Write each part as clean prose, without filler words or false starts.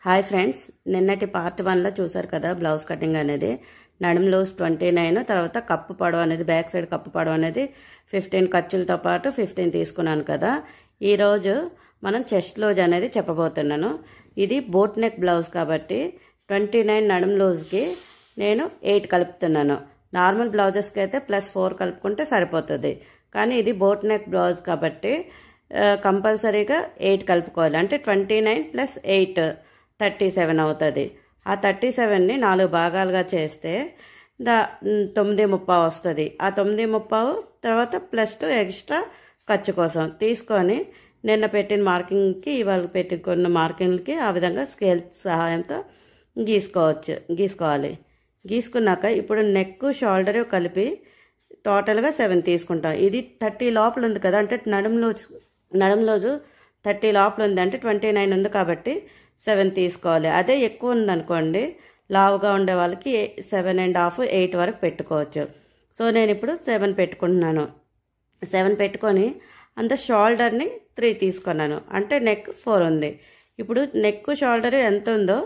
Hi friends, నిన్నటి part 1లో చూసారు కదా బ్లౌజ్ కటింగ్ అనేది. నడుము లూజ్ 29, తర్వాత కప్పు పొడవు అనేది బ్యాక్ సైడ్ కప్పు పొడవు అనేది 15 ఖర్చులతో పాటు 15 తీసుకున్నాను కదా. ఈరోజు మనం చెస్ట్ లూజ్ అనేది చెప్పబోతున్నాను. ఇది బోట్ నెక్ బ్లౌజ్ కాబట్టి 29 నడుము లూజ్కి నేను 8 కలుపుతున్నాను. నార్మల్ బ్లౌజెస్కి అయితే +4 కలుపుకుంటే సరిపోతుంది. కానీ ఇది బోట్ నెక్ బ్లౌజ్ కాబట్టి కంపల్సరీగా 8 కలుపుకోవాలి. అంటే 29 + 8 37 అవుతుంది. ఆ 37ని 4 భాగాలుగా చేస్తే 9:30 వస్తుంది. ఆ 9:30 తర్వాత +2 ఎక్స్ట్రా ఖర్చు కోసం తీసుకొని నిన్న పెట్టిన మార్కింగ్కి ఇవాళ పెట్టుకున్న మార్కింగ్కి ఆ విధంగా స్కేల్ సహాయంతో గీసుకోవాలి. గీసుకున్నాక ఇప్పుడు నెక్ షోల్డర్ కలిపి టోటల్గా 7 తీసుకుంటాం. ఇది 30 లోపల ఉంది కదా, అంటే నడుము లోజు 30 లోపల ఉంది, అంటే 29 ఉంది కాబట్టి 7 తీసుకోవాలి. అదే ఎక్కువ ఉందనుకోండి, లావుగా ఉండే వాళ్ళకి 7.5, 8 వరకు పెట్టుకోవచ్చు. సో నేను ఇప్పుడు 7 పెట్టుకుంటున్నాను. 7 పెట్టుకొని అంత షోల్డర్ని 3 తీసుకున్నాను, అంటే నెక్ 4 ఉంది. ఇప్పుడు నెక్ షోల్డర్ ఎంత ఉందో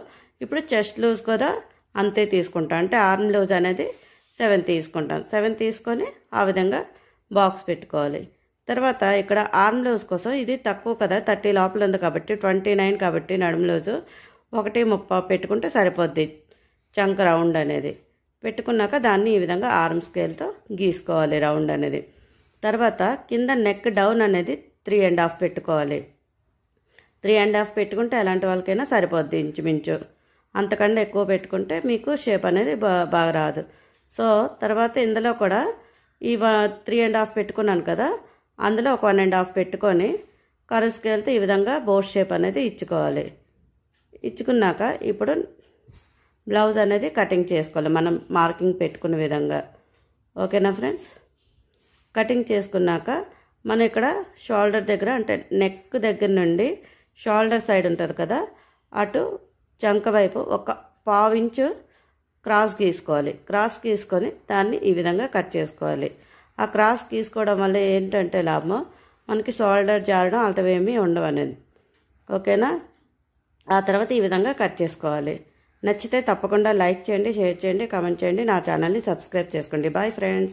ఇప్పుడు చెస్ట్ లూజ్ కూడా అంతే తీసుకుంటాం, అంటే ఆర్మ్ లూజ్ అనేది 7 తీసుకుంటాం. 7 తీసుకొని ఆ విధంగా బాక్స్ పెట్టుకోవాలి. తర్వాత ఇక్కడ ఆర్మ్ లూజ్ కోసం ఇది తక్కువ కదా, 30 లోపల ఉంది కాబట్టి 29 కాబట్టి నడుము లూజు 1:30 పెట్టుకుంటే సరిపోద్ది. చంక్ రౌండ్ అనేది పెట్టుకున్నాక దాన్ని ఈ విధంగా ఆర్మ్ స్కేల్తో గీసుకోవాలి రౌండ్ అనేది. తర్వాత కింద నెక్ డౌన్ అనేది 3.5 పెట్టుకోవాలి. 3.5 పెట్టుకుంటే ఎలాంటి వాళ్ళకైనా సరిపోద్ది ఇంచుమించు. అంతకన్నా ఎక్కువ పెట్టుకుంటే మీకు షేప్ అనేది బాగా రాదు. సో తర్వాత ఇందులో కూడా ఈ 3.5 పెట్టుకున్నాను కదా, అందులో ఒక 1.5 పెట్టుకొని కర్వ్ స్కేల్తో ఈ విధంగా బోట్ షేప్ అనేది ఇచ్చుకోవాలి. ఇచ్చుకున్నాక ఇప్పుడు బ్లౌజ్ అనేది కటింగ్ చేసుకోవాలి మనం మార్కింగ్ పెట్టుకునే విధంగా. ఓకేనా ఫ్రెండ్స్? కటింగ్ చేసుకున్నాక మనం ఇక్కడ షోల్డర్ దగ్గర, అంటే నెక్ దగ్గర నుండి షోల్డర్ సైడ్ ఉంటుంది కదా, అటు చంక వైపు ఒక 1/2 ఇంచు క్రాస్ గీసుకోవాలి. క్రాస్ గీసుకొని దాన్ని ఈ విధంగా కట్ చేసుకోవాలి. ఆ క్రాస్ గీసుకోవడం వల్ల ఏంటంటే లాభం, మనకి షోల్డర్ జారడం అలాంటివేమీ ఉండవు అనేది. ఓకేనా? ఆ తర్వాత ఈ విధంగా కట్ చేసుకోవాలి. నచ్చితే తప్పకుండా లైక్ చేయండి, షేర్ చేయండి, కామెంట్ చేయండి, నా ఛానల్ని సబ్స్క్రైబ్ చేసుకోండి. Bye friends.